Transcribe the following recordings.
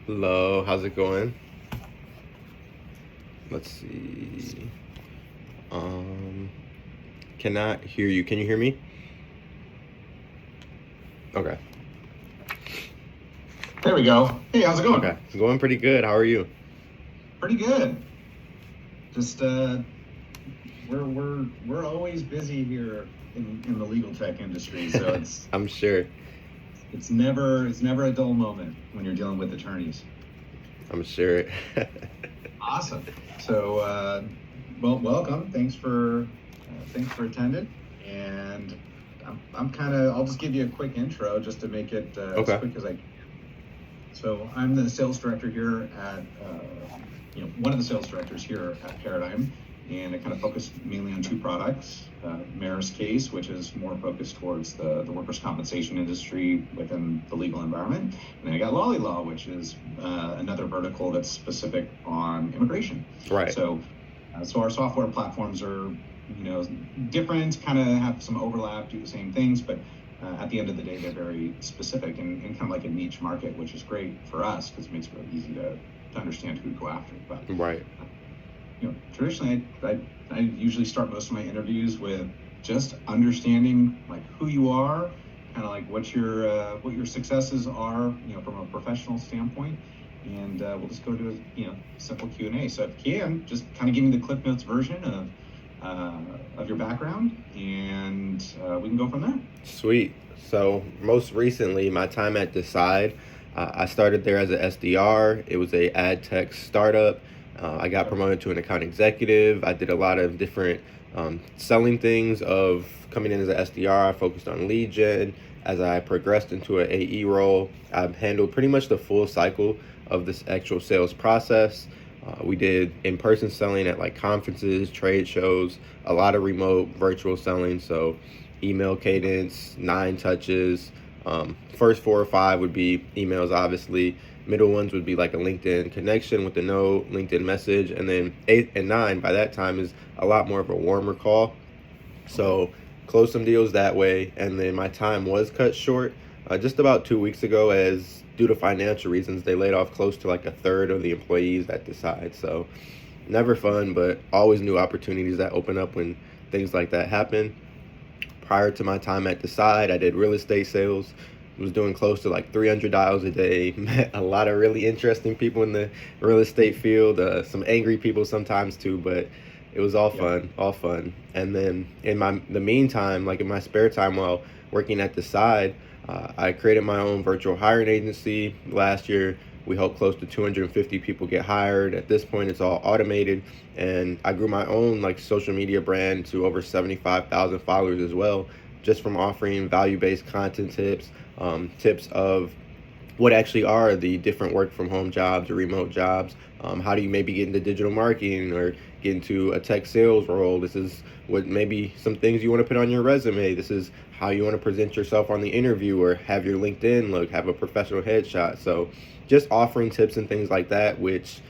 Hello, how's it going? Let's see. Um, Cannot hear you. Can you hear me? Okay. There we go. Hey, how's it going? Okay. Going pretty good. How are you? Pretty good. Just we're always busy here in the legal tech industry, so I'm sure. it's never a dull moment when you're dealing with attorneys. I'm sure. Awesome. So, well, welcome. Thanks for attending. And I'm kind of I'll just give you a quick intro just to make it as Okay. quick as I can. So I'm the sales director here at, one of the sales directors here at Paradigm, and I kind of focus mainly on two products, Maris Case, which is more focused towards the workers' compensation industry within the legal environment, and then I got Lolly Law, which is another vertical that's specific on immigration. Right. So our software platforms are, different, kind of have some overlap, do the same things, but at the end of the day, they're very specific and kind of like a niche market, which is great for us because it makes it really easy to understand who to go after. But Right. traditionally, I usually start most of my interviews with just understanding like who you are, kind of like what your successes are, from a professional standpoint. And we'll just go to simple Q&A. So if you can, just kind of give me the Cliff Notes version of your background, and we can go from there. Sweet. So most recently, my time at Decide, I started there as a SDR. It was a ad tech startup. I got promoted to an account executive. I did a lot of different selling things of coming in as an SDR. I focused on lead gen. As I progressed into an AE role, I've handled pretty much the full cycle of this actual sales process. We did in-person selling at like conferences, trade shows, a lot of remote virtual selling. So email cadence, 9 touches. First 4 or 5 would be emails, obviously. Middle ones would be like a LinkedIn connection with a note, LinkedIn message. And then 8 and 9 by that time is a lot more of a warmer call. So closed some deals that way. And then my time was cut short just about 2 weeks ago, as due to financial reasons, they laid off close to like a third of the employees at Decide. So never fun, but always new opportunities that open up when things like that happen. Prior to my time at Decide, I did real estate sales. Was doing close to like 300 dials a day. Met a lot of really interesting people in the real estate field. Some angry people sometimes too, but it was all fun, all fun. And then in the meantime, like in my spare time while working at Decide, I created my own virtual hiring agency. Last year, we helped close to 250 people get hired. At this point, it's all automated, and I grew my own like social media brand to over 75,000 followers as well, just from offering value-based content tips, tips of what actually are the different work from home jobs or remote jobs. How do you maybe get into digital marketing or get into a tech sales role? This is what maybe some things you want to put on your resume. This is how you want to present yourself on the interview or have your LinkedIn look, have a professional headshot. So just offering tips and things like that, which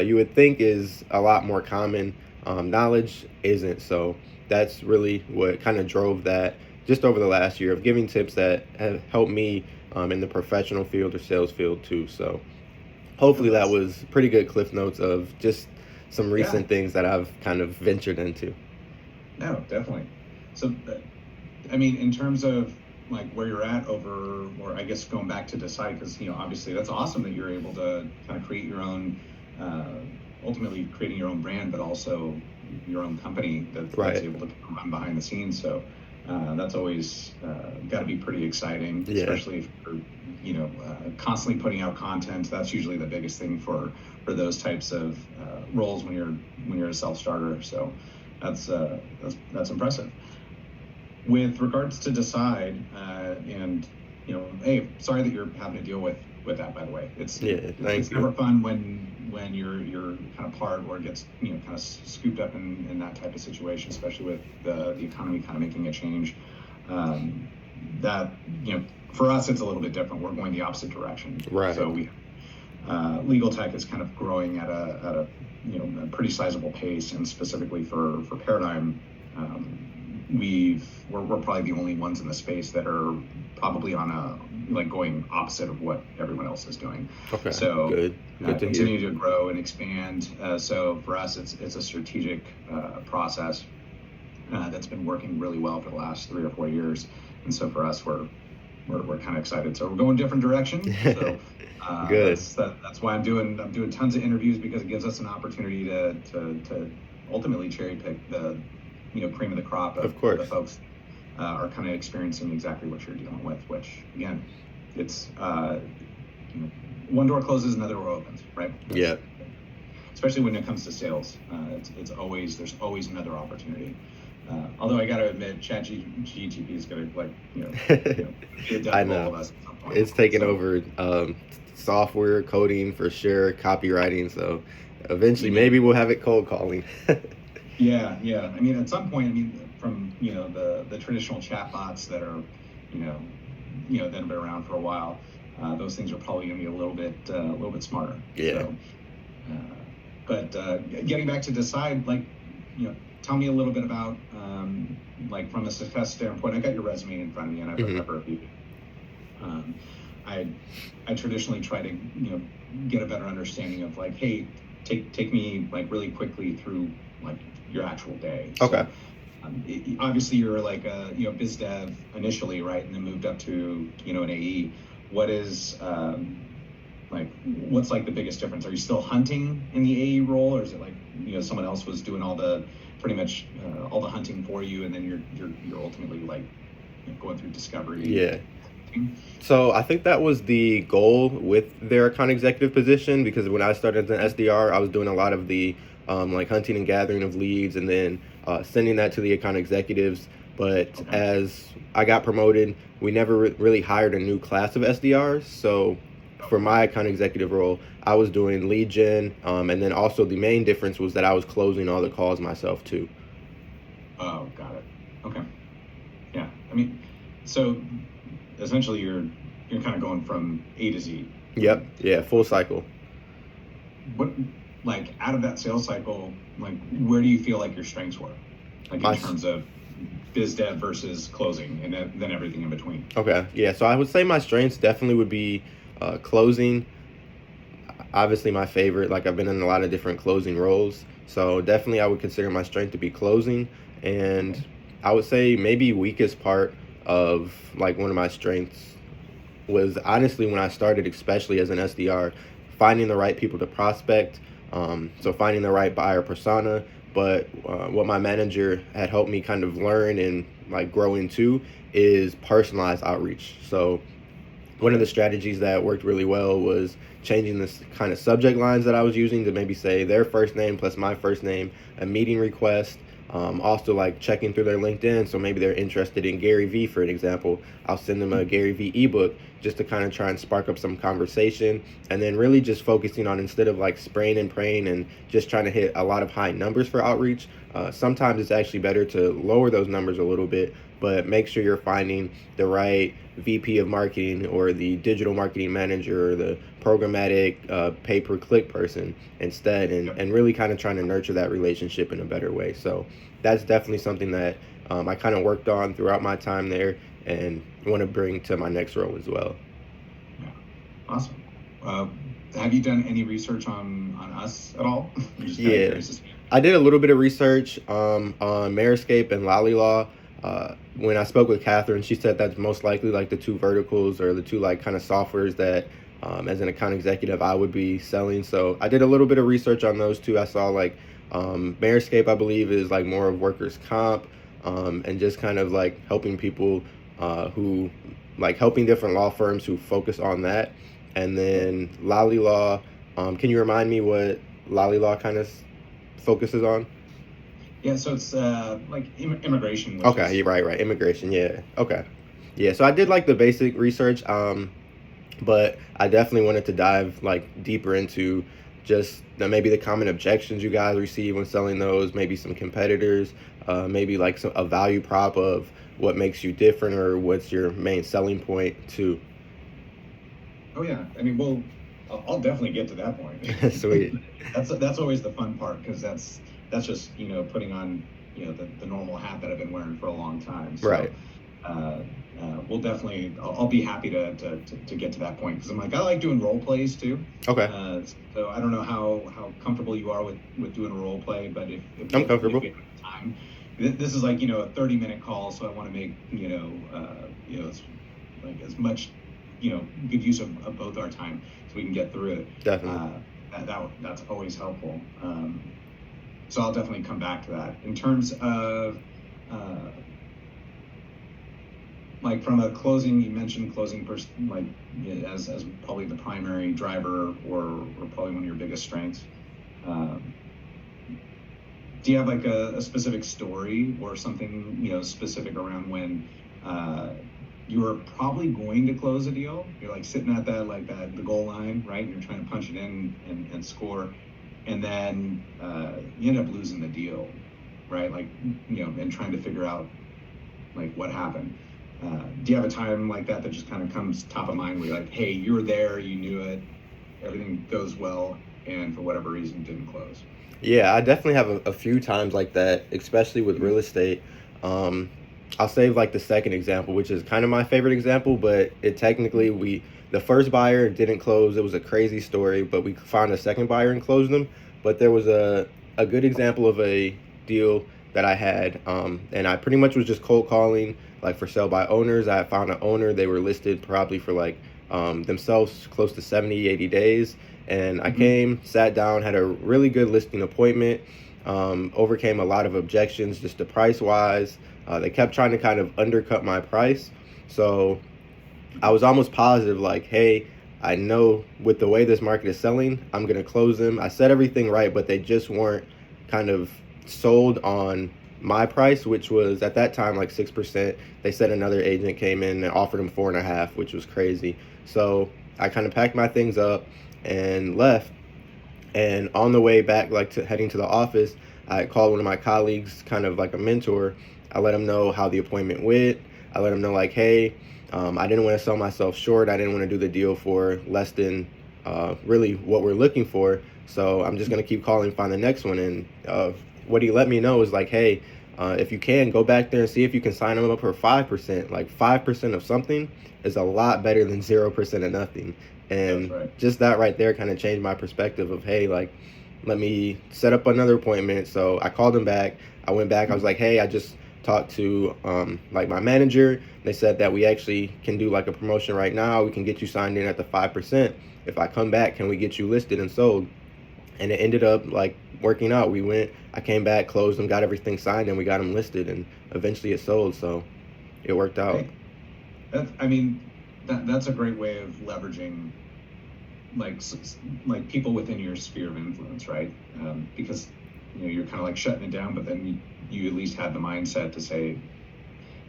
you would think is a lot more common knowledge, isn't. So that's really what kind of drove that just over the last year of giving tips that have helped me in the professional field or sales field too. So hopefully that was pretty good cliff notes of just some recent things that I've kind of ventured into. No, definitely. So, I mean, in terms of like where you're at over, or I guess going back to Decide, because obviously that's awesome that you're able to kind of create your own, ultimately creating your own brand, but also your own company that's able to run behind the scenes. So that's always got to be pretty exciting, especially if you're constantly putting out content. That's usually the biggest thing for those types of roles when you're a self-starter. So that's impressive. With regards to Decide, and hey, sorry that you're having to deal with that. By the way, it's never fun when you're kind of part or gets kind of scooped up in that type of situation, especially with the economy kind of making a change. That for us it's a little bit different. We're going the opposite direction. Right. So we legal tech is kind of growing at a a pretty sizable pace, and specifically for Paradigm. We're probably the only ones in the space that are probably on a like going opposite of what everyone else is doing. Okay. So Good to hear. continue to grow and expand. So for us, it's a strategic process that's been working really well for the last 3 or 4 years. And so for us, we're kind of excited. So we're going different directions. So Good. that's why I'm doing tons of interviews, because it gives us an opportunity to ultimately cherry pick the cream of the crop of course. the folks are kind of experiencing exactly what you're dealing with. Which again, it's one door closes, another door opens, right? Yeah. Especially when it comes to sales, there's always another opportunity. Although I got to admit, ChatGPT is going to be a death I of all know. of us at some point. It's taking over software, coding for sure, copywriting. So eventually, maybe we'll have it cold calling. Yeah. I mean, at some point, from the traditional chatbots that are that have been around for a while, those things are probably going to be a little bit smarter. Yeah. So, but getting back to Decide, tell me a little bit about from a success standpoint. I got your resume in front of me, and I've reviewed it. I traditionally try to get a better understanding of hey, take me really quickly through your actual day. Okay. So, obviously you're a biz dev initially, right, and then moved up to an AE. What is what's the biggest difference? Are you still hunting in the AE role, or is it someone else was doing pretty much all the hunting for you, and then you're ultimately going through discovery? Yeah. So I think that was the goal with their account executive position, because when I started as an SDR, I was doing a lot of the hunting and gathering of leads, and then sending that to the account executives. But as I got promoted, we never really hired a new class of SDRs. So for my account executive role, I was doing lead gen, and then also the main difference was that I was closing all the calls myself too. Oh, got it. Okay. Yeah. So essentially you're kind of going from A to Z. Yep. Yeah. Full cycle. What, out of that sales cycle, where do you feel your strengths were? In terms of biz dev versus closing, and then everything in between. Okay. Yeah. So I would say my strengths definitely would be closing. Obviously my favorite, I've been in a lot of different closing roles. So definitely I would consider my strength to be closing. And I would say maybe weakest part of one of my strengths was honestly when I started, especially as an SDR, finding the right people to prospect. So finding the right buyer persona. But what my manager had helped me kind of learn and grow into is personalized outreach. So one of the strategies that worked really well was changing this kind of subject lines that I was using to maybe say their first name plus my first name, a meeting request. Also checking through their LinkedIn. So maybe they're interested in Gary Vee, for an example. I'll send them a Gary Vee ebook just to kind of try and spark up some conversation. And then really just focusing on, instead of spraying and praying and just trying to hit a lot of high numbers for outreach, sometimes it's actually better to lower those numbers a little bit, but make sure you're finding the right VP of marketing or the digital marketing manager or the programmatic pay-per-click person instead, and really kind of trying to nurture that relationship in a better way. So that's definitely something that I kind of worked on throughout my time there and want to bring to my next role as well. Yeah. Awesome. Have you done any research on us at all? Yeah, I did a little bit of research on Mayorscape and Lollylaw. When I spoke with Catherine, she said that's most likely the two verticals or the two kind of softwares that as an account executive I would be selling. So I did a little bit of research on those two. I saw Mayorscape, I believe, is more of workers' comp, and just kind of helping people who helping different law firms who focus on that. And then Lollylaw, can you remind me what Lollylaw kind of focuses on? Yeah, so it's immigration. Okay, you're right. Immigration, yeah. Okay. Yeah, so I did the basic research, but I definitely wanted to dive deeper into just maybe the common objections you guys receive when selling those, maybe some competitors, maybe a value prop of what makes you different or what's your main selling point too. Oh yeah, I'll definitely get to that point. Sweet. That's always the fun part, because that's just putting on the normal hat that I've been wearing for a long time. So, right. we'll definitely, I'll be happy to get to that point, because I'm like, I like doing role plays too. Okay, So I don't know how comfortable you are with doing a role play, but I'm comfortable. if we have time, this is like, a 30-minute call, so I want to make, it's like as much, good use of both our time so we can get through it. Definitely. That's always helpful. So I'll definitely come back to that. In terms of, like from a closing, you mentioned closing person, like as probably the primary driver, or probably one of your biggest strengths. Do you have like a specific story or something, specific around when you were probably going to close a deal? You're like sitting at the goal line, right? And you're trying to punch it in and score, and then you end up losing the deal, right? Like, and trying to figure out like what happened. Do you have a time like that just kind of comes top of mind, where you're like, hey, you were there, you knew it, everything goes well, and for whatever reason didn't close? Yeah, I definitely have a few times like that, especially with real estate. I'll save like the second example, which is kind of my favorite example, but it technically the first buyer didn't close. It was a crazy story, but we found a second buyer and closed them. But there was a good example of a deal that I had, and I pretty much was just cold calling, like for sale by owners. I found an owner. They were listed probably for like themselves close to 70, 80 days. And I came, sat down, had a really good listing appointment, overcame a lot of objections just the price wise. They kept trying to kind of undercut my price. So I was almost positive, like, hey, I know with the way this market is selling, I'm going to close them. I said everything right, but they just weren't kind of sold on my price, which was at that time like 6%. They said another agent came in and offered them 4.5, which was crazy. So I kind of packed my things up and left. And on the way back, like heading to the office, I called one of my colleagues, kind of like a mentor. I let him know how the appointment went. I let him know like, hey, I didn't want to sell myself short. I didn't want to do the deal for less than really what we're looking for. So I'm just going to keep calling, find the next one. And what he let me know is like, hey, if you can, go back there and see if you can sign them up for 5%. Like 5% of something is a lot better than 0% of nothing. And right. Just that right there kind of changed my perspective of, hey, like, let me set up another appointment. So I called him back. I went back. I was like, hey, I just talked to like my manager. They said that we actually can do like a promotion right now. We can get you signed in at the 5%. If I come back, can we get you listed and sold? And it ended up like working out. I came back, closed them, got everything signed, and we got them listed, and eventually it sold. So it worked out. That's a great way of leveraging like people within your sphere of influence, right? Because you're kind of like shutting it down, but then you at least have the mindset to say,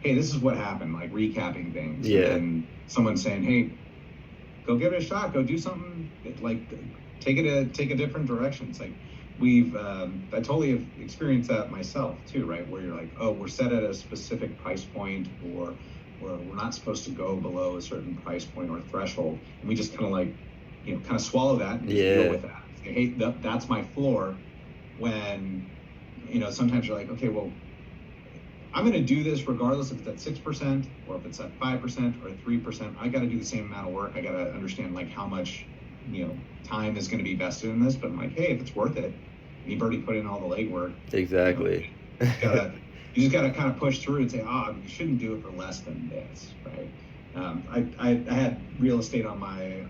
hey, this is what happened, like recapping things. Yeah. And someone saying, hey, go give it a shot, go do something, like take a different direction. It's like I totally have experienced that myself too, right? Where you're like, oh, we're set at a specific price point, or we're not supposed to go below a certain price point or threshold, and we just kind of like, kind of swallow that and just deal with that. Say, hey, that's my floor. When sometimes you're like, okay, well, I'm going to do this regardless if it's at 6% or if it's at 5% or 3%. I got to do the same amount of work. I got to understand like how much time is going to be vested in this. But I'm like, hey, if it's worth it, and you've already put in all the legwork. Exactly. You just got to kind of push through and say, you shouldn't do it for less than this, right? I had real estate on my,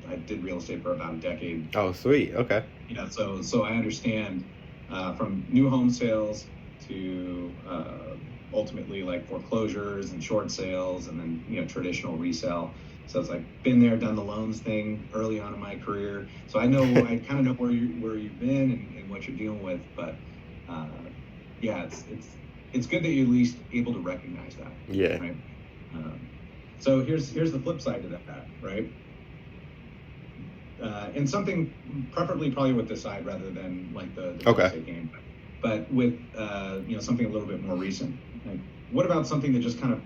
I did real estate for about a decade. Oh, sweet. Okay. So I understand from new home sales to ultimately like foreclosures and short sales, and then traditional resale. So it's like been there, done the loans thing early on in my career. So I know I kind of know where you've been and what you're dealing with. But yeah, it's good that you're at least able to recognize that. Yeah. Right. So here's the flip side to that, right? And something preferably probably with the side rather than like the real estate game, but with something a little bit more recent. Like, what about something that just kind of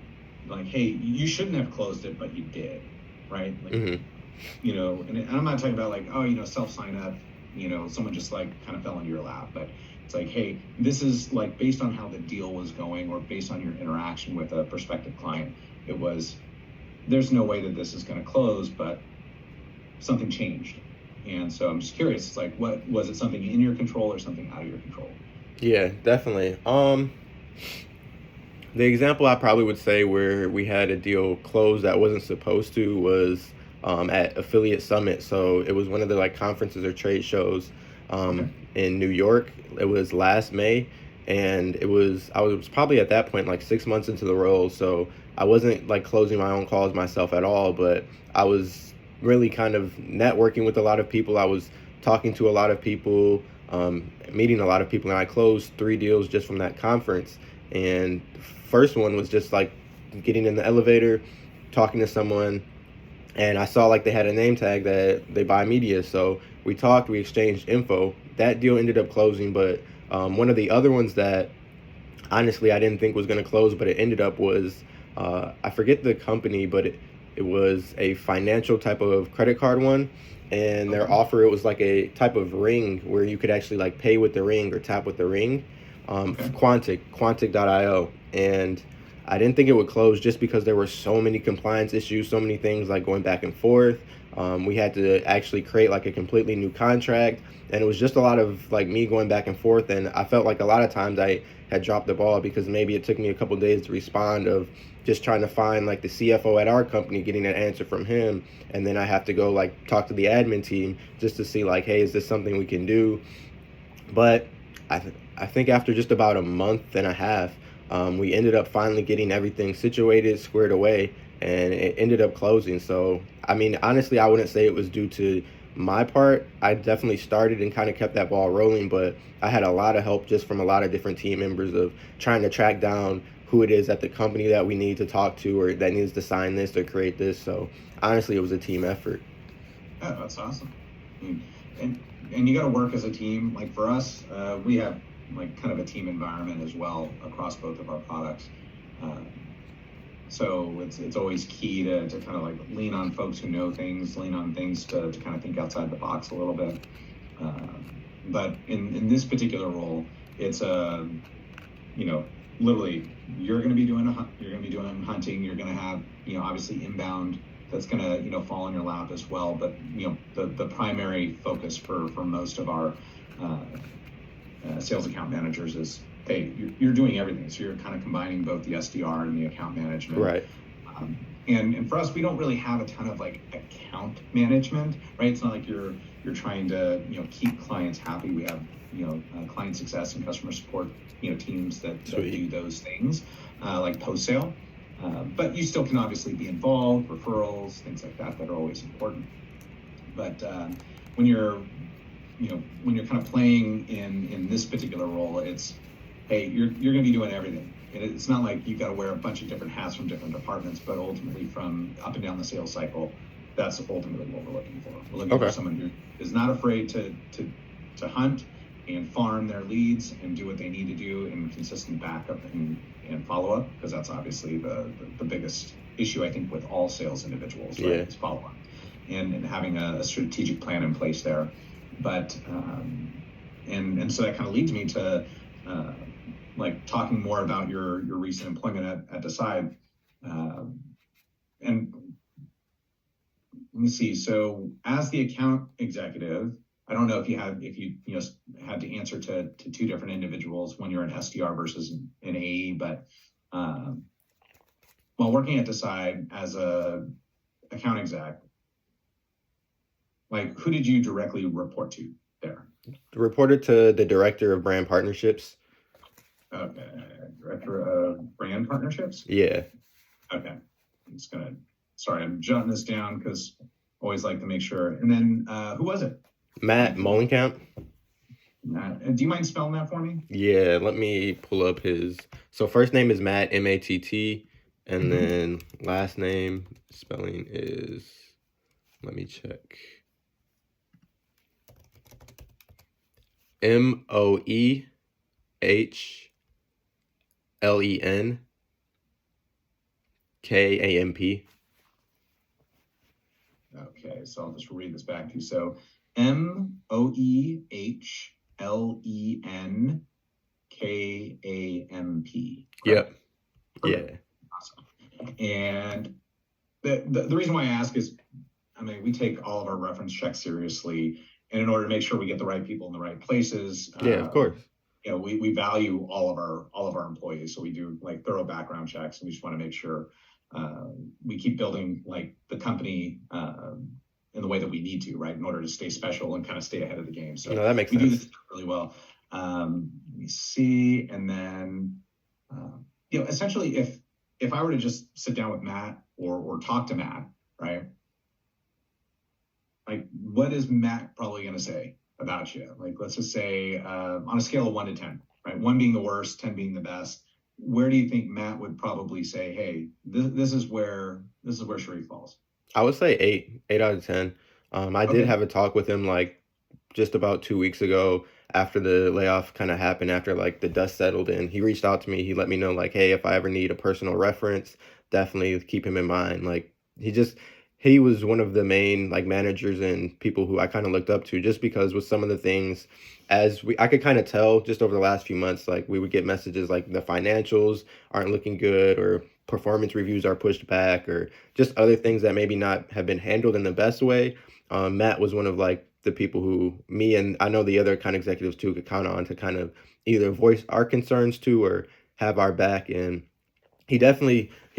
like, hey, you shouldn't have closed it, but you did, right? Like, and I'm not talking about like, self sign up, someone just like kind of fell into your lap, but it's like, hey, this is like based on how the deal was going or based on your interaction with a prospective client. It was, there's no way that this is going to close, but something changed. And so I'm just curious, it's like, what was it, something in your control or something out of your control? Yeah, definitely. The example I probably would say where we had a deal closed that wasn't supposed to was at Affiliate Summit. So it was one of the like conferences or trade shows Okay. in New York. It was last May, and I was probably at that point like 6 months into the role. So I wasn't like closing my own calls myself at all, but I was really kind of networking with a lot of people. I was talking to a lot of people, meeting a lot of people, and I closed 3 deals just from that conference. And first one was just like getting in the elevator, talking to someone, and I saw like they had a name tag that they buy media. So we talked, we exchanged info. That deal ended up closing, but one of the other ones that honestly I didn't think was going to close, but it ended up was I forget the company, but it was a financial type of credit card one. And their Okay. offer, it was like a type of ring where you could actually like pay with the ring or tap with the ring. Okay. Quantic.io. And I didn't think it would close just because there were so many compliance issues, so many things like going back and forth. We had to actually create like a completely new contract, and it was just a lot of like me going back and forth. And I felt like a lot of times I had dropped the ball because maybe it took me a couple days to respond of just trying to find like the CFO at our company, getting an answer from him, and then I have to go like talk to the admin team just to see like, hey, is this something we can do? But I think after just about a month and a half, we ended up finally getting everything situated, squared away, and it ended up closing. So, I mean, honestly, I wouldn't say it was due to my part. I definitely started and kind of kept that ball rolling, but I had a lot of help just from a lot of different team members of trying to track down who it is at the company that we need to talk to or that needs to sign this or create this. So, honestly, it was a team effort. Yeah, that's awesome. I mean, and and you got to work as a team. Like for us, we have like kind of a team environment as well across both of our products. Uh, so it's always key to kind of like lean on folks who know things, lean on things to kind of think outside the box a little bit. But in this particular role, it's a you know, literally you're going to be doing you're going to be doing hunting. You're going to have, obviously inbound that's going to, fall in your lap as well. But, the primary focus for most of our uh, sales account managers is, hey, you're doing everything. So you're kind of combining both the SDR and the account management. Right. And for us, we don't really have a ton of like account management, right? It's not like you're trying to keep clients happy. We have client success and customer support teams that do those things like post sale. But you still can obviously be involved, referrals, things like that are always important. But when you're when you're kind of playing in this particular role, it's, hey, you're going to be doing everything. And it's not like you've got to wear a bunch of different hats from different departments, but ultimately from up and down the sales cycle, that's ultimately what we're looking for. We're looking for someone who is not afraid to hunt and farm their leads and do what they need to do in consistent backup and follow up, because that's obviously the biggest issue I think with all sales individuals, right? Is follow up and having a strategic plan in place there. But and so that kind of leads me to like talking more about your recent employment at Decide. And let me see. So as the account executive, I don't know if you had to answer to two different individuals when you're an SDR versus an AE, but while working at Decide as a account exec, like who did you directly report to there? Reported to the director of brand partnerships. Okay, director of brand partnerships. Yeah. Okay, I'm jotting this down because always like to make sure. And then who was it? Matt Molenkamp. Do you mind spelling that for me? Yeah, let me pull up his. So first name is Matt, Matt, and then last name spelling is, let me check. Moehlenkamp. Okay, so I'll just read this back to you. So Moehlenkamp. Yep. Perfect. Yeah. Awesome. And the reason why I ask is, I mean, we take all of our reference checks seriously, and in order to make sure we get the right people in the right places, Yeah, of course. we value all of our employees. So we do like thorough background checks, and we just want to make sure uh, we keep building like the company in the way that we need to, right, in order to stay special and kind of stay ahead of the game. So No, that makes we do this sense. really well. Let me see, and then essentially, if I were to just sit down with Matt or talk to Matt, right, like what is Matt probably going to say about you? Like, let's just say on a scale of 1 to 10, right? One being the worst, 10 being the best. Where do you think Matt would probably say, "Hey, this is where Sharif falls"? I would say 8 out of 10. I did Okay, have a talk with him like just about 2 weeks ago after the layoff kind of happened, after like the dust settled in. He reached out to me. He let me know like, hey, if I ever need a personal reference, definitely keep him in mind. Like he was one of the main like managers and people who I kind of looked up to just because with some of the things I could kind of tell just over the last few months, like we would get messages like the financials aren't looking good or performance reviews are pushed back or just other things that maybe not have been handled in the best way. Matt was one of like the people who me and I know the other kind of executives too could count on to kind of either voice our concerns to or have our back. And he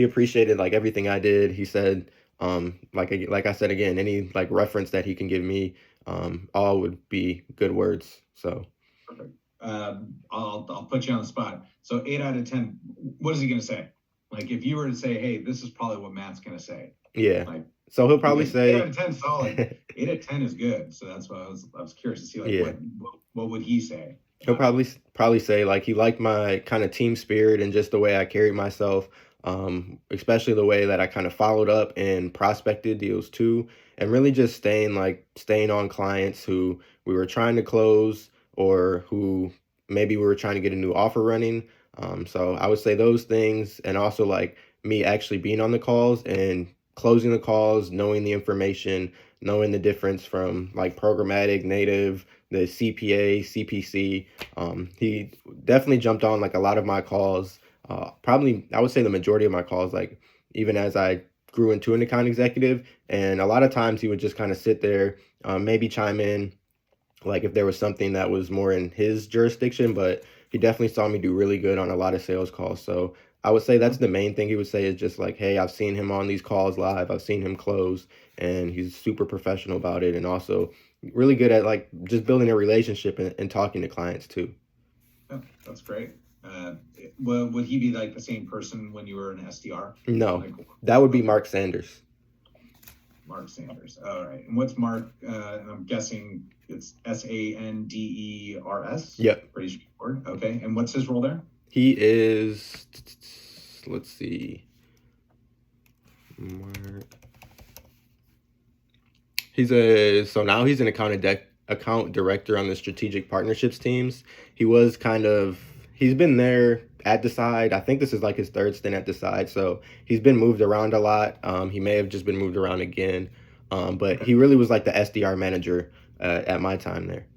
appreciated like everything I did. He said, like I said again, any like reference that he can give me, all would be good words. So perfect. I'll put you on the spot. So 8 out of 10. What is he going to say? Like, if you were to say, "Hey, this is probably what Matt's going to say," yeah, like so he'll probably because 8 out say. of 10 is solid. 8 out of 10 is good. So that's why I was curious to see like Yeah. what would he say He'll about you? probably say like he liked my kind of team spirit and just the way I carried myself, especially the way that I kind of followed up and prospected deals too, and really just staying on clients who we were trying to close or who maybe we were trying to get a new offer running. So I would say those things, and also like me actually being on the calls and closing the calls, knowing the information, knowing the difference from like programmatic, native, the CPA, CPC. He definitely jumped on like a lot of my calls. Probably, I would say the majority of my calls, like even as I grew into an account executive. And a lot of times he would just kind of sit there, maybe chime in, like if there was something that was more in his jurisdiction, but he definitely saw me do really good on a lot of sales calls. So I would say that's the main thing he would say is just like, hey, I've seen him on these calls live. I've seen him close, and he's super professional about it, and also really good at like just building a relationship and talking to clients too. Yeah, that's great. Would he be like the same person when you were an SDR? No, Like, that would be okay, Mark Sanders. Mark Sanders. All right. And what's Mark? I'm guessing it's Sanders. Yep. Pretty straightforward. Okay. And what's his role there? He is, let's see, Mark. So now he's an account director on the strategic partnerships teams. He's been there at Decide. I think this is like his third stint at Decide. So he's been moved around a lot. He may have just been moved around again. But Okay. he really was like the SDR manager at my time there.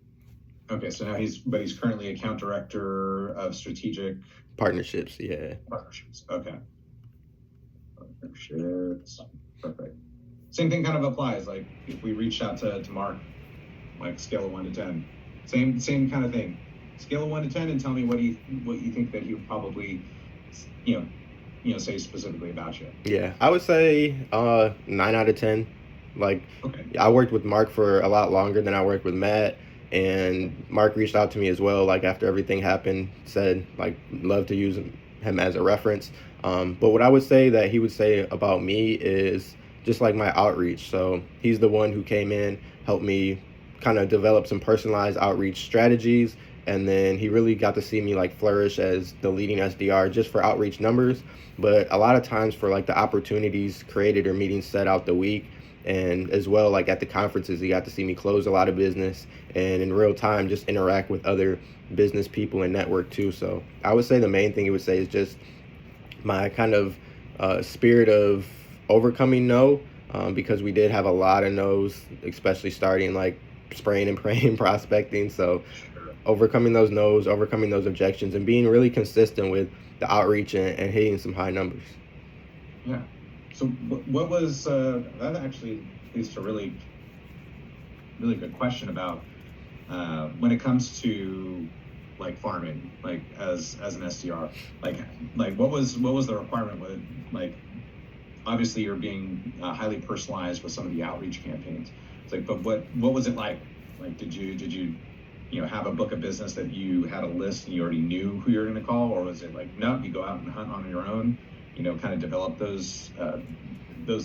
Okay. So now he's currently account director of strategic Partnerships, yeah. partnerships. Okay. Partnerships. Perfect. Same thing kind of applies. Like if we reached out to Mark, like scale of 1 to 10, same kind of thing. Scale of 1 to 10, and tell me what you think that he would probably, you know, say specifically about you. Yeah, I would say 9 out of 10. Like Okay. I worked with Mark for a lot longer than I worked with Matt, and Mark reached out to me as well. Like after everything happened, said like love to use him as a reference. But what I would say that he would say about me is just like my outreach. So he's the one who came in, helped me kind of develop some personalized outreach strategies, and then he really got to see me like flourish as the leading SDR just for outreach numbers, but a lot of times for like the opportunities created or meetings set out the week. And as well, like at the conferences, he got to see me close a lot of business and in real time just interact with other business people and network too. So I would say the main thing he would say is just my kind of spirit of overcoming no, because we did have a lot of no's, especially starting like spraying and praying prospecting. So Sure. overcoming those no's, overcoming those objections, and being really consistent with the outreach and hitting some high numbers. Yeah. So what was that actually leads to a really good question about when it comes to like farming, like as an SDR, like what was the requirement with like obviously you're being highly personalized with some of the outreach campaigns. It's like, but what was it like? Like, did you have a book of business that you had a list and you already knew who you're going to call, or was it like no, you go out and hunt on your own? Kind of develop those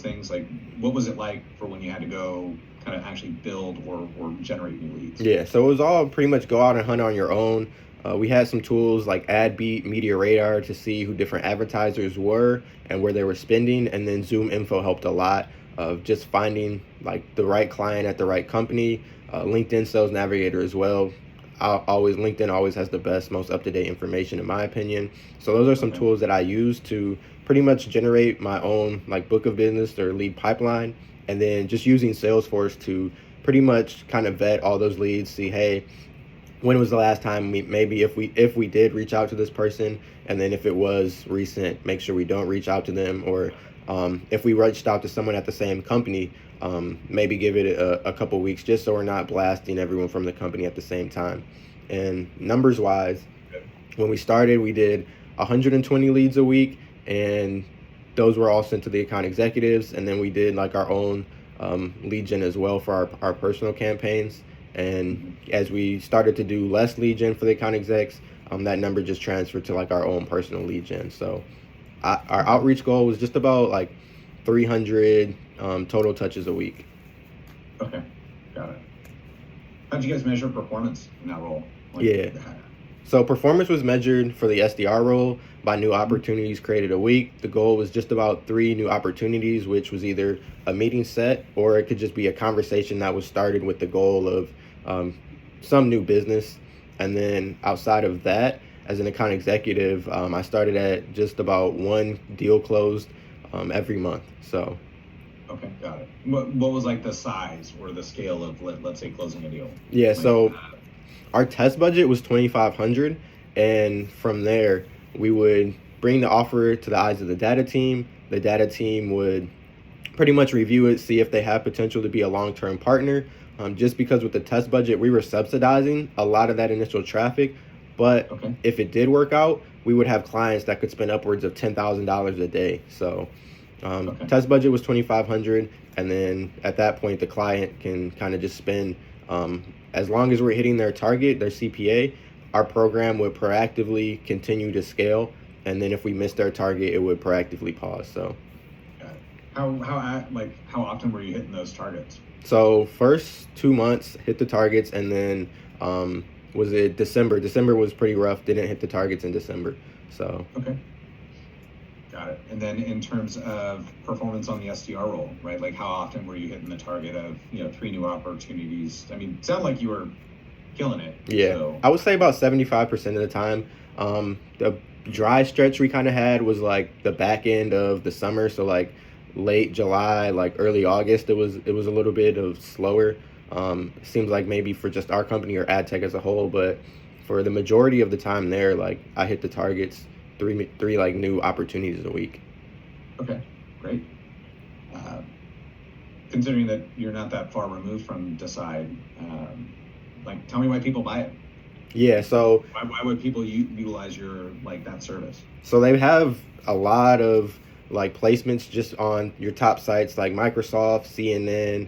things. Like, what was it like for when you had to go kind of actually build or generate new leads? Yeah, so it was all pretty much go out and hunt on your own. We had some tools like AdBeat, Media Radar to see who different advertisers were and where they were spending, and then Zoom Info helped a lot of just finding like the right client at the right company. LinkedIn Sales Navigator as well. LinkedIn always has the best, most up-to-date information in my opinion. So those are some Okay. tools that I use to pretty much generate my own like book of business or lead pipeline, and then just using Salesforce to pretty much kind of vet all those leads, see, hey, when was the last time maybe if we did reach out to this person, and then if it was recent, make sure we don't reach out to them, or if we reached out to someone at the same company, maybe give it a couple weeks just so we're not blasting everyone from the company at the same time. And numbers wise, when we started, we did 120 leads a week, and those were all sent to the account executives. And then we did like our own lead gen as well for our personal campaigns. And as we started to do less lead gen for the account execs, that number just transferred to like our own personal lead gen. So our Okay. outreach goal was just about like 300 total touches a week. Okay. Got it. How'd you guys measure performance in that role? Like, Yeah. So performance was measured for the SDR role by new mhm. opportunities created a week. The goal was just about 3 new opportunities, which was either a meeting set or it could just be a conversation that was started with the goal of um, some new business. And then outside of that, as an account executive, I started at just about one deal closed every month. So Okay, got it. What was like the size or the scale of let's say closing a deal? yeah, Like, so our test budget was 2,500, and from there we would bring the offer to the eyes of the data team. The data team would pretty much review it, see if they have potential to be a long-term partner. Just because with the test budget, we were subsidizing a lot of that initial traffic, but okay, if it did work out, we would have clients that could spend upwards of $10,000 a day. So okay, test budget was 2,500, and then at that point, the client can kind of just spend as long as we're hitting their target, their CPA. Our program would proactively continue to scale, and then if we missed our target, it would proactively pause. So. got it. How often were you hitting those targets? So first 2 months hit the targets, and then was it December? December was pretty rough. Didn't hit the targets in December. So Okay, got it. And then in terms of performance on the SDR role, right? Like how often were you hitting the target of 3 new opportunities? I mean, it sounded like you were killing it. yeah, So I would say about 75% of the time. The dry stretch we kind of had was like the back end of the summer, so like late July, like early August. It was a little bit of slower. Seems like maybe for just our company or ad tech as a whole, but for the majority of the time there, like I hit the targets, three like new opportunities a week. okay, great. Uh, Considering that you're not that far removed from Decide, like tell me why people buy it. Yeah, so Why would people utilize your like that service? So they have a lot of like placements just on your top sites like Microsoft, CNN,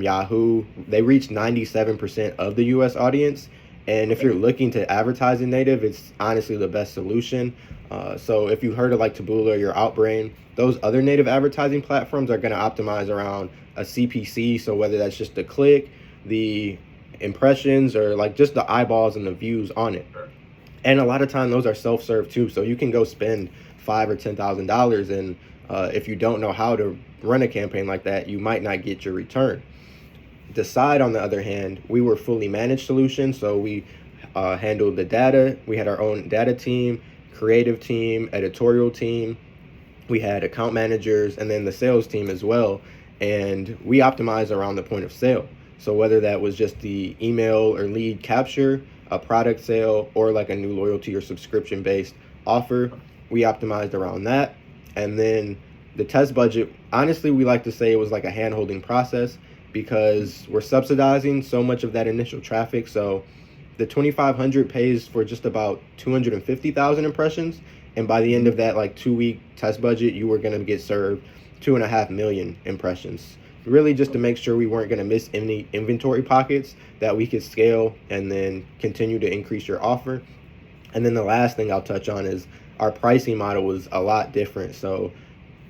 Yahoo. They reach 97% of the US audience. And if Okay, you're looking to advertise in native, it's honestly the best solution. So if you heard of like Taboola or your Outbrain, those other native advertising platforms are going to optimize around a CPC. So whether that's just the click, the impressions, or like just the eyeballs and the views on it. sure. And a lot of time those are self-serve too, so you can go spend $5,000 or $10,000, and if you don't know how to run a campaign like that, you might not get your return. Decide, on the other hand, we were fully managed solution, so we handled the data. We had our own data team, creative team, editorial team. We had account managers, and then the sales team as well. And we optimized around the point of sale. So whether that was just the email or lead capture, a product sale, or like a new loyalty or subscription based offer, we optimized around that. And then the test budget, honestly, we like to say it was like a hand holding process because we're subsidizing so much of that initial traffic. So the 2,500 pays for just about 250,000 impressions. And by the end of that, like 2 week test budget, you were going to get served 2.5 million impressions. Really, just to make sure we weren't going to miss any inventory pockets that we could scale and then continue to increase your offer. And then the last thing I'll touch on is our pricing model was a lot different. So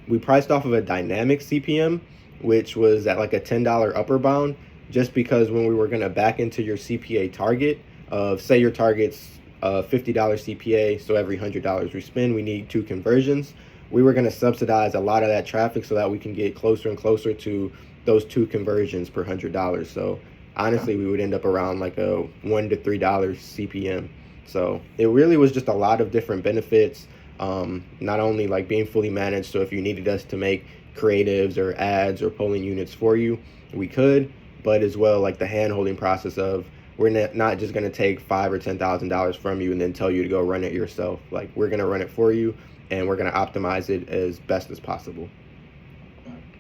we priced off of a dynamic CPM, which was at like a $10 upper bound, just because when we were going to back into your CPA target of, say your target's $50 CPA, so every $100 we spend, we need 2 conversions. We were going to subsidize a lot of that traffic so that we can get closer and closer to those 2 conversions per $100. So honestly, we would end up around like a $1 to $3 CPM. So it really was just a lot of different benefits. Not only like being fully managed, so if you needed us to make creatives or ads or polling units for you, we could, but as well like the hand holding process of we're not just going to take $5,000 or $10,000 from you and then tell you to go run it yourself. Like we're going to run it for you and we're going to optimize it as best as possible.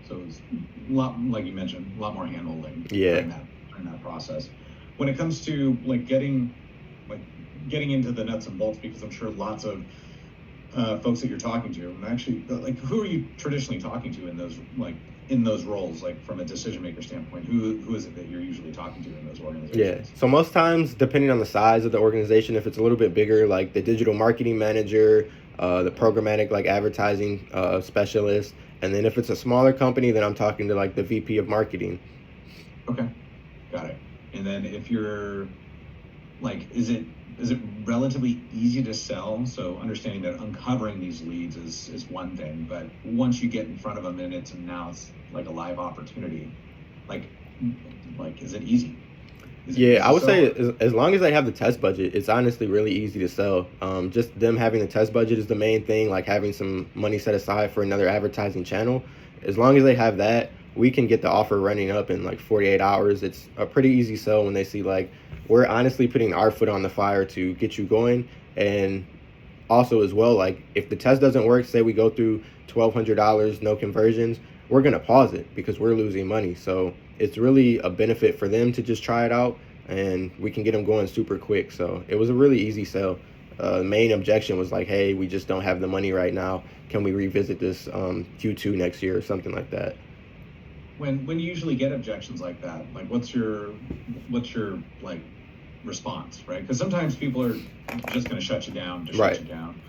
So it's a lot, like you mentioned, a lot more hand holding Yeah. during that process. When it comes to like getting into the nuts and bolts, because I'm sure lots of folks that you're talking to, and actually, like, who are you traditionally talking to in those roles, like from a decision maker standpoint? Who is it that you're usually talking to in those organizations? Yeah. So most times, depending on the size of the organization, if it's a little bit bigger, like the digital marketing manager, the programmatic like advertising specialist, and then if it's a smaller company, then I'm talking to like the VP of marketing. Okay, got it. And then if you're like, is it relatively easy to sell? So understanding that uncovering these leads is one thing, but once you get in front of them and it's like a live opportunity, like is it easy? Yeah, I would say as long as they have the test budget, it's honestly really easy to sell. Just them having the test budget is the main thing, like having some money set aside for another advertising channel. As long as they have that, we can get the offer running up in like 48 hours. It's a pretty easy sell when they see like we're honestly putting our foot on the fire to get you going. And also as well, like if the test doesn't work, say we go through $1,200, no conversions, we're going to pause it because we're losing money. So it's really a benefit for them to just try it out and we can get them going super quick. So it was a really easy sell. The main objection was like, hey, we just don't have the money right now. Can we revisit this Q2 next year or something like that? When you usually get objections like that, like what's your like response, right? Because sometimes people are just going to shut you down to shut you down.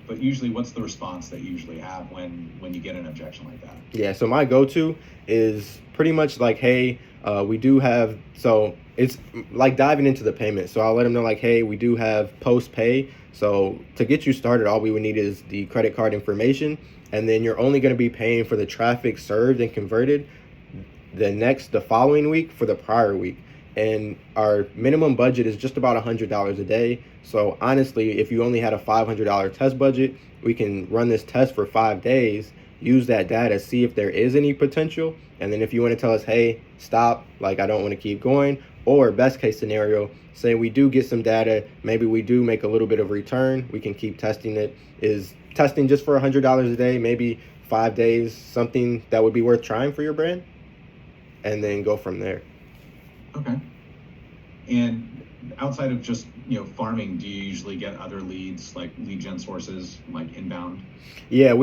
But usually, what's the response that you usually have when you get an objection like that? Yeah, so my go-to is pretty much like, hey, we do have, so it's like diving into the payment. So I'll let them know like, hey, we do have post-pay. So to get you started, all we would need is the credit card information. And then you're only going to be paying for the traffic served and converted the following week for the prior week. And our minimum budget is just about $100 a day. So honestly, if you only had a $500 test budget, we can run this test for 5 days, use that data, see if there is any potential. And then if you want to tell us, hey, stop, like I don't want to keep going, or best case scenario, say we do get some data, maybe we do make a little bit of return, we can keep testing it. Is testing just for $100 a day, maybe 5 days, something that would be worth trying for your brand? And then go from there. Okay. And outside of just farming, do you usually get other leads, like lead gen sources, like inbound? Yeah,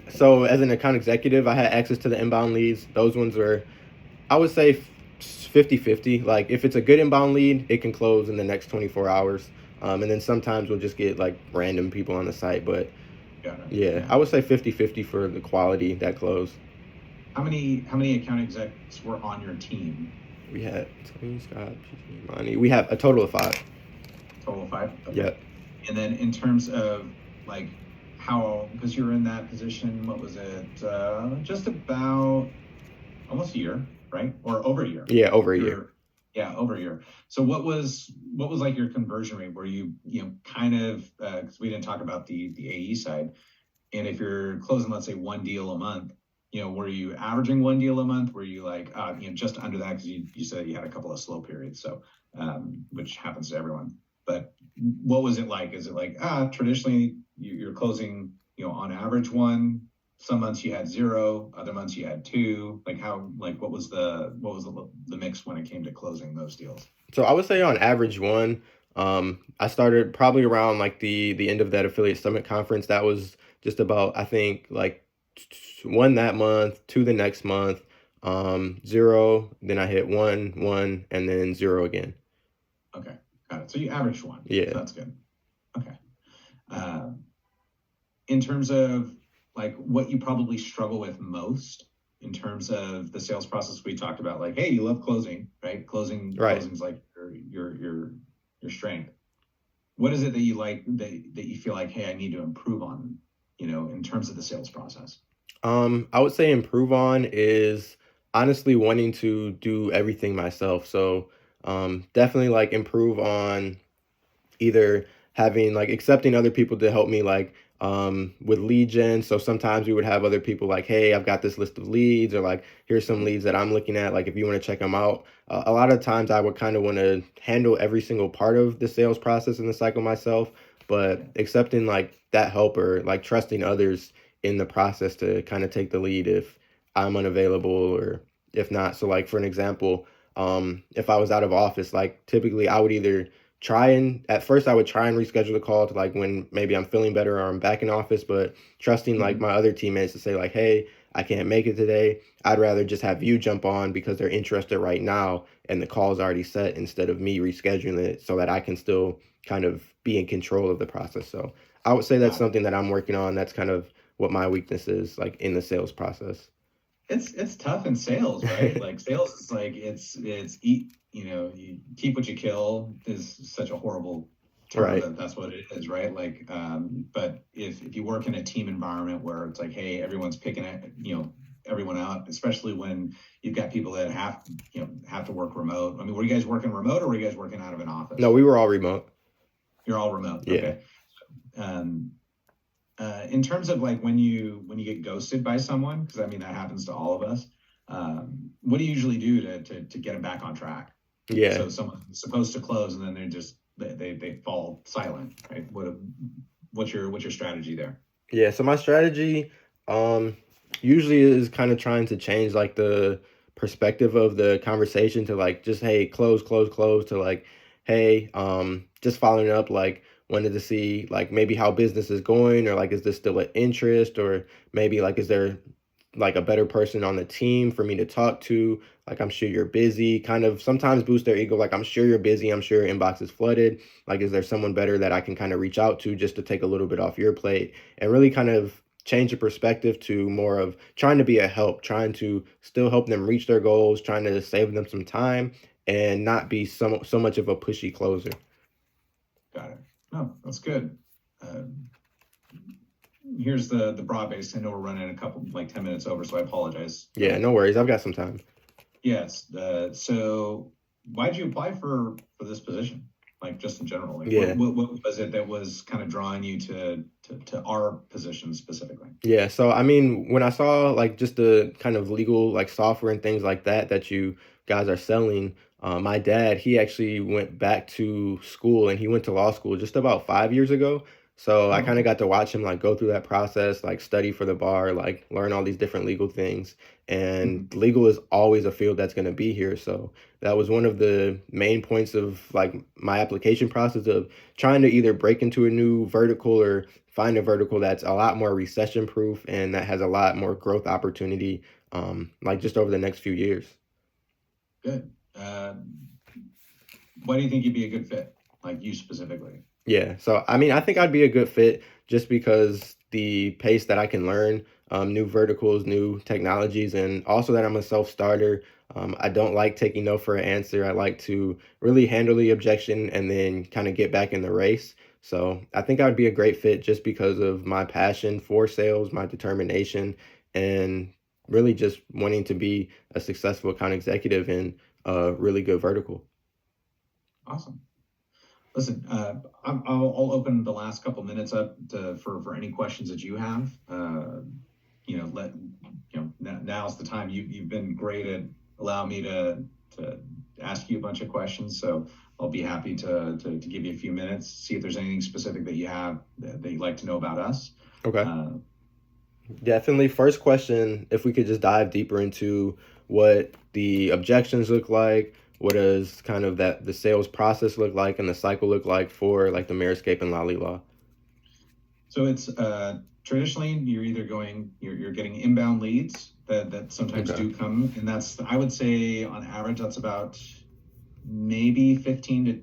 so as an account executive, I had access to the inbound leads. Those ones were, I would say 50-50. Like if it's a good inbound lead, it can close in the next 24 hours. And then sometimes we'll just get like random people on the site. But yeah, I would say 50-50 for the quality that close. How many account execs were on your team? We had Tony, Scott, Monty. We have a total of 5. Total of 5? Okay. Yep. And then in terms of like how, because you were in that position, what was it? Just about almost a year, right? Or over a year? Yeah, over a year. Yeah, over a year. So what was like your conversion rate? Were you kind of, because we didn't talk about the AE side, and if you're closing, let's say 1 deal a month, were you averaging 1 deal a month? Were you like, just under that? Because you said you had a couple of slow periods, so which happens to everyone. But what was it like? Is it like traditionally you're closing, on average 1 some months you had zero, other months you had two. Like how, like what was the mix when it came to closing those deals? So I would say on average one. I started probably around like the end of that affiliate summit conference. That was just about I think like one that month, two the next month, zero. Then I hit one, and then zero again. Okay, got it. So you averaged one. So Yeah. that's good. Okay. Uh, in terms of like what you probably struggle with most in terms of the sales process, we talked about like, hey, you love closing, right? Right. Closing's like your strength. What is it that you like that you feel like, hey, I need to improve on, in terms of the sales process? I would say improve on is honestly wanting to do everything myself. So, definitely like improve on either having like accepting other people to help me like with lead gen. So sometimes we would have other people like, hey, I've got this list of leads, or like here's some leads that I'm looking at, like if you want to check them out. A lot of times I would kind of want to handle every single part of the sales process in the cycle myself, but Yeah. accepting like that help or like trusting others in the process to kind of take the lead if I'm unavailable or if not. So like for an example, if I was out of office, like typically I would either try and at first I would try and reschedule the call to like when maybe I'm feeling better or I'm back in office, but trusting like Mhm. my other teammates to say like, hey, I can't make it today. I'd rather just have you jump on because they're interested right now and the call's already set instead of me rescheduling it so that I can still kind of be in control of the process. So I would say that's Got it. something that I'm working on. That's kind of what my weakness is like in the sales process. It's tough in sales, right? Like sales is like it's eat, you keep what you kill is such a horrible term, Right. but that's what it is, right? Like, but if you work in a team environment where it's like, hey, everyone's picking it, everyone out, especially when you've got people that have to work remote. I mean, were you guys working remote or were you guys working out of an No, office? we were all remote. You're all remote, Yeah. okay. Um, in terms of like when you get ghosted by someone, because I mean that happens to all of us. What do you usually do to get them back on track? Yeah. So someone's supposed to close and then they fall silent, right? What's your strategy there? Yeah, so my strategy usually is kind of trying to change like the perspective of the conversation to like just hey, close to like hey, just following up like wanted to see like maybe how business is going or like is this still an interest or maybe like is there like a better person on the team for me to talk to. Like, I'm sure you're busy, kind of sometimes boost their ego. Like, I'm sure you're busy. I'm sure your inbox is flooded. Like, is there someone better that I can kind of reach out to just to take a little bit off your plate and really kind of change the perspective to more of trying to be a help, trying to still help them reach their goals, trying to save them some time and not be so much of a pushy closer. Got it. No, that's good. Uh, Here's the broad base. I know we're running a couple like 10 minutes over, so I apologize. Yeah, no worries. I've got some time. Yes. So why did you apply for this position? Like just in general, like what Yeah. what, what was it that was kind of drawing you to our position specifically? Yeah, so I mean, when I saw like just the kind of legal like software and things like that that you guys are selling, my dad, he actually went back to school and he went to law school just about 5 years ago. So I Oh, kind of okay. got to watch him like go through that process, like study for the bar, like learn all these different legal things. And Mhm. legal is always a field that's going to be here. So that was one of the main points of like my application process of trying to either break into a new vertical or find a vertical that's a lot more recession proof and that has a lot more growth opportunity, like just over the next few years. Good. Why do you think you'd be a good fit? Like you specifically? Yeah, so I mean, I think I'd be a good fit just because the pace that I can learn new verticals, new technologies, and also that I'm a self-starter. I don't like taking no for an answer. I like to really handle the objection and then kind of get back in the race. So I think I would be a great fit just because of my passion for sales, my determination, and really just wanting to be a successful account executive in a really good vertical. Awesome. Listen, I'll open the last couple minutes up for any questions that you have. Let now's the time. You've been great at allowing me to ask you a bunch of questions. So I'll be happy to give you a few minutes, see if there's anything specific that you have that you'd like to know about us. Okay. Uh, Definitely. First question, if we could just dive deeper into what the objections look like, what does kind of that the sales process look like and the cycle look like for like the Meriscape and Lally Law. So it's traditionally you're either you're getting inbound leads that sometimes Okay. do come, and that's, I would say on average that's about maybe 15 to,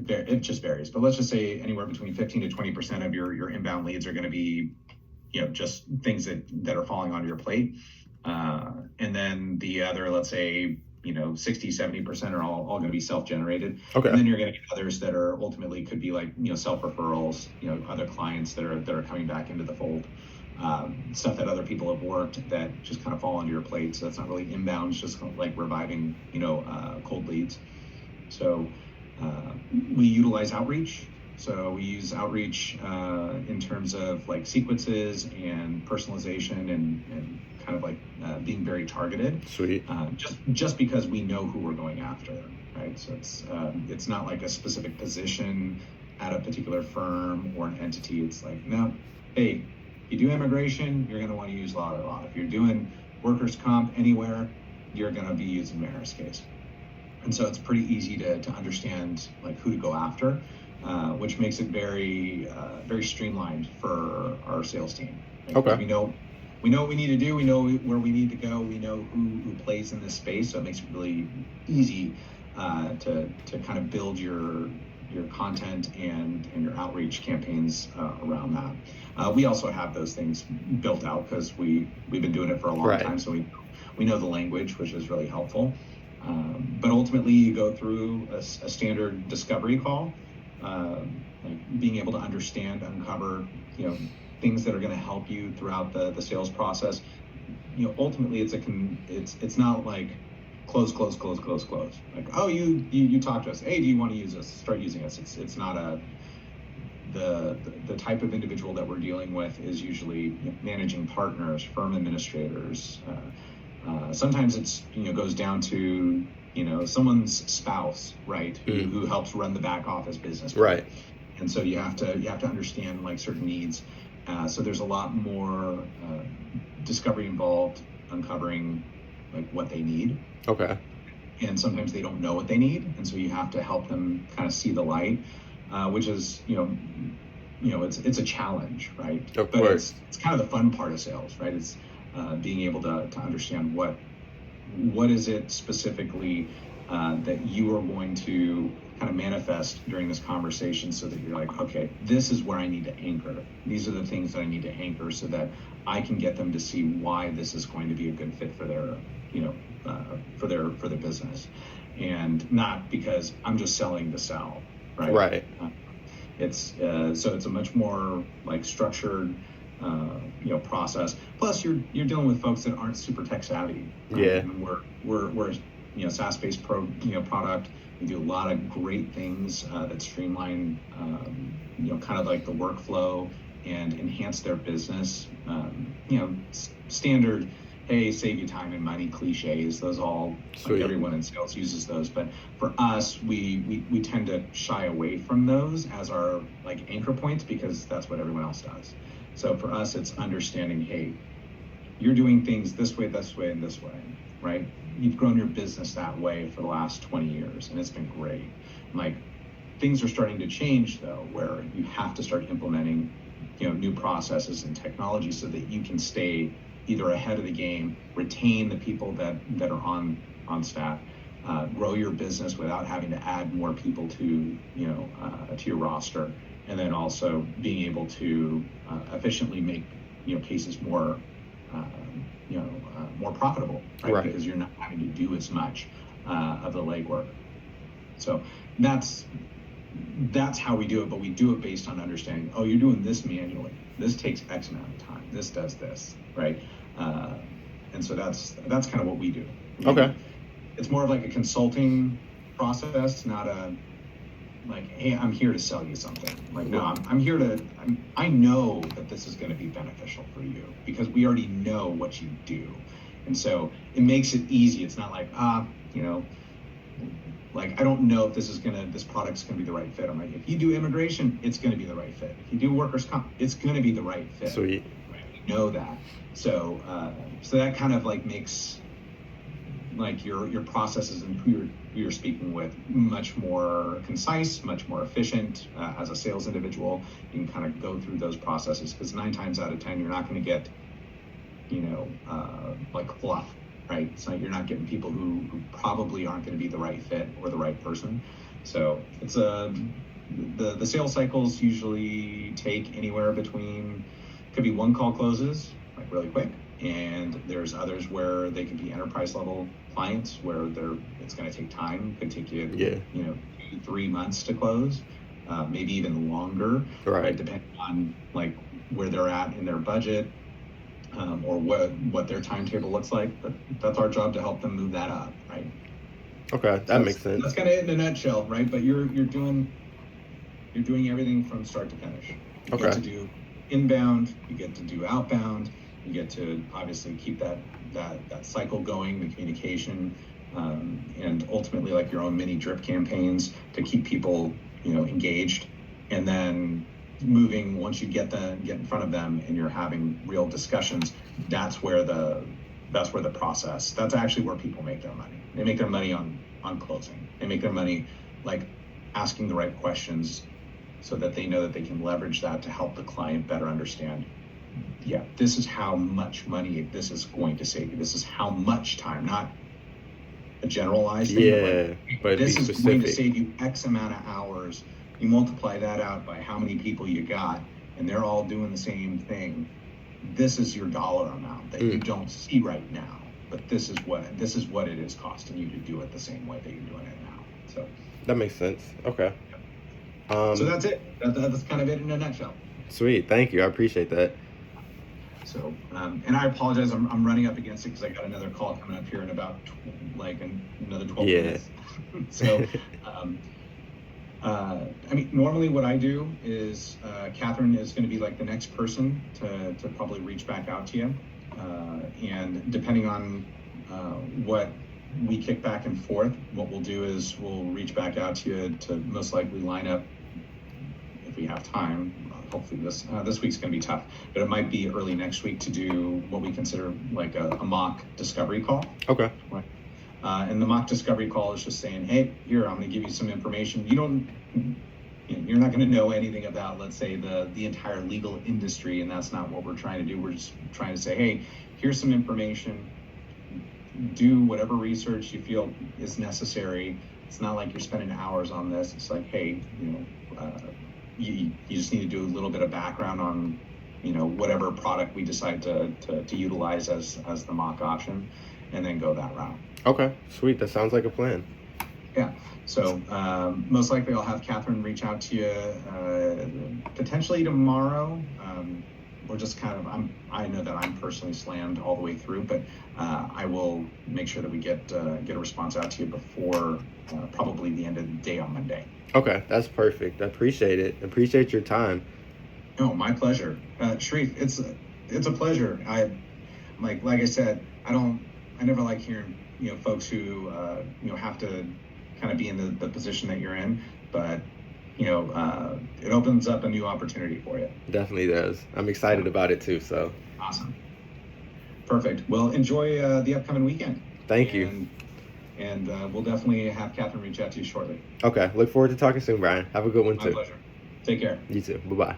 it just varies, but let's just say anywhere between 15 to 20% of your inbound leads are going to be, just things that are falling onto your plate. And then the other, let's say, 60-70% are all going to be self-generated. And Okay. then you're going to get others that are ultimately could be like, self-referrals, other clients that are coming back into the fold. Stuff that other people have worked that just kind of fall onto your plate. So that's not really inbound, it's just kind of like reviving, cold leads. So we utilize outreach. So we use outreach in terms of like sequences and personalization and kind of like being very targeted. Sweet. Just because we know who we're going after, right? So it's not like a specific position at a particular firm or an entity. It's like, no, hey, you do immigration, you're going to want to use Lally Law. If you're doing workers' comp anywhere, you're going to be using Meriscape. And so it's pretty easy to understand like who to go after, which makes it very streamlined for our sales team. Right? Okay. Because we know what we need to do, we know where we need to go, we know who plays in this space, so it makes it really easy to kind of build your content and your outreach campaigns around that. We also have those things built out because we've been doing it for a long Right. time, so we know the language, which is really helpful. But ultimately, you go through a standard discovery call, like being able to understand, uncover, things that are going to help you throughout the sales process. Ultimately, it's not like close. Like, oh, you talk to us. Hey, do you want to use us? Start using us. It's not the type of individual that we're dealing with is usually managing partners, firm administrators. Sometimes it's goes down to someone's spouse, right, who helps run the back office business, Right. and so you have to understand like certain needs. So there's a lot more discovery involved, uncovering like what they need, Okay. and sometimes they don't know what they need, and so you have to help them kind of see the light, which is it's a challenge, right? Of But course. it's kind of the fun part of sales, right? It's being able to understand what is it specifically that you are going to kind of manifest during this conversation, so that you're like, okay, this is where I need to anchor. These are the things that I need to anchor so that I can get them to see why this is going to be a good fit for their for their business, and not because I'm just selling to sell, right? Right. So it's a much more like structured process. Plus you're dealing with folks that aren't super tech savvy, right? Yeah. And we're SaaS-based product. We do a lot of great things that streamline kind of like the workflow and enhance their business. Standard, hey, save you time and money cliches. Those all, like, everyone in sales uses those. But for us, we tend to shy away from those as our like anchor points, because that's what everyone else does. So for us, it's understanding, hey, you're doing things this way, and this way, right? You've grown your business that way for the last 20 years, and it's been great. Like, things are starting to change though, where you have to start implementing, new processes and technology so that you can stay either ahead of the game, retain the people that are on staff, grow your business without having to add more people to your roster, and then also being able to efficiently make cases more more profitable, right? Right. Because you're not having to do as much of the legwork. So that's how we do it, but we do it based on understanding, oh, you're doing this manually. This takes X amount of time. This does this, right? And so that's kind of what we do. Okay. It's more of like a consulting process, not a like, hey, I'm here to sell you something. Like, no, I'm here to, I know that this is going to be beneficial for you because we already know what you do. And so it makes it easy. It's not like, like, I don't know if this product's going to be the right fit. I'm like, if you do immigration, it's going to be the right fit. If you do workers' comp, it's going to be the right fit. Sweet. Right? know that. So so that kind of like makes like your processes and who you're speaking with much more concise, much more efficient. As a sales individual, you can kind of go through those processes, because 9 times out of 10 you're not going to get, like fluff, right? So you're not getting people who probably aren't going to be the right fit or the right person. So it's the sales cycles usually take anywhere between, could be one call closes like really quick, and there's others where they can be enterprise level clients where it's going to take time. It could take you 2-3 months to close, maybe even longer, right? Depending on like where they're at in their budget, or what their timetable looks like. But that's our job to help them move that up, right? Okay, that makes sense. That's kind of it in a nutshell, right? But you're doing everything from start to finish. You get to do inbound, you get to do outbound, you get to obviously keep that cycle going, the communication, and ultimately like your own mini drip campaigns to keep people engaged, and then moving, once you get in front of them and you're having real discussions, that's where the process, that's actually where people make their money. They make their money on closing. They make their money like asking the right questions, so that they know that they can leverage that to help the client better understand, yeah, this is how much money this is going to save you. This is how much time, not a generalized thing, but this is going to save you X amount of hours. You multiply that out by how many people you got, and they're all doing the same thing. This is your dollar amount that you don't see right now, but this is what it is costing you to do it the same way that you're doing it now. So that makes sense. Okay. So that's it. That's kind of it in a nutshell. Sweet. Thank you. I appreciate that. So, and I apologize. I'm running up against it because I got another call coming up here in about another 12 minutes. So, I mean, normally what I do is Catherine is going to be like the next person to probably reach back out to you, and depending on what we kick back and forth, what we'll do is we'll reach back out to you to most likely line up, if we have time. Hopefully this week's going to be tough, but it might be early next week to do what we consider like a mock discovery call. Okay. Right. And the mock discovery call is just saying, hey, here, I'm going to give you some information. You're not going to know anything about, let's say, the entire legal industry, and that's not what we're trying to do. We're just trying to say, hey, here's some information. Do whatever research you feel is necessary. It's not like you're spending hours on this. It's like, hey, you just need to do a little bit of background on, whatever product we decide to utilize as the mock option, and then go that route. Okay, sweet. That sounds like a plan. Yeah. So most likely I'll have Catherine reach out to you potentially tomorrow. Or just kind of, I know that I'm personally slammed all the way through, but I will make sure that we get a response out to you before probably the end of the day on Monday. Okay, that's perfect. I appreciate it. Appreciate your time. No, my pleasure. Sharif, it's a pleasure. Like I said, I never like hearing folks who have to kind of be in the position that you're in, but it opens up a new opportunity for you. Definitely does. I'm excited about it too. So awesome. Perfect. Well, enjoy the upcoming weekend. Thank you. And we'll definitely have Catherine reach out to you shortly. Okay. Look forward to talking soon, Brian. Have a good one too. My pleasure. Take care. You too. Bye-bye.